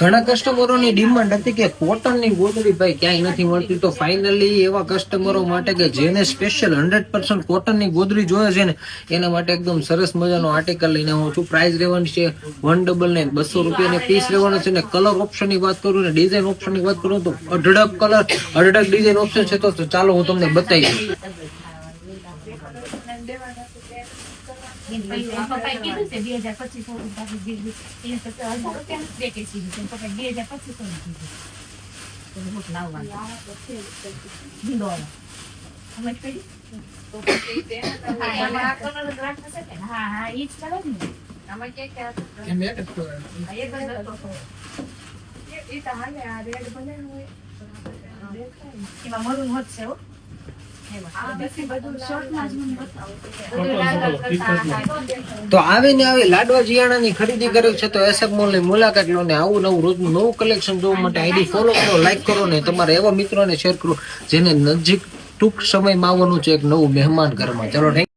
ઘણા કસ્ટમરોની ડિમાન્ડ હતી કે કોટનની ગોદડી ભાઈ ક્યાંય નથી મળતી, તો ફાઇનલી એવા કસ્ટમરો માટે કે જેને સ્પેશિયલ 100% કોટનની ગોદડી જોઈએ છે ને એના માટે એકદમ સરસ મજાનો આર્ટિકલ લઈને આવું છું. પ્રાઇસ રહેવાની છે 199, 200 રૂપિયાની પીસ રહેવાનો છે. ને કલર ઓપ્શનની વાત કરું ને ડિઝાઇન ઓપ્શનની વાત કરું તો અઢળક કલર અઢળક ડિઝાઇન ઓપ્શન છે. તો ચાલો હું તમને બતાવી દઉં. પપ્પાએ કીધું છે 2500 મરૂન હોત છે. તો આવીને આવી લાડવા જીયાણાની ખરીદી કરી છે તો એસએફ મોલ ની મુલાકાત લો ને આવું નવું રોજનું નવું કલેક્શન જોવા માટે આઈડી ફોલો કરો, લાઈક કરો ને તમારા એવા મિત્રોને શેર કરો જેને નજીક ટૂંક સમયમાં આવવાનું છે એક નવું મહેમાન ઘરમાં. ચલો.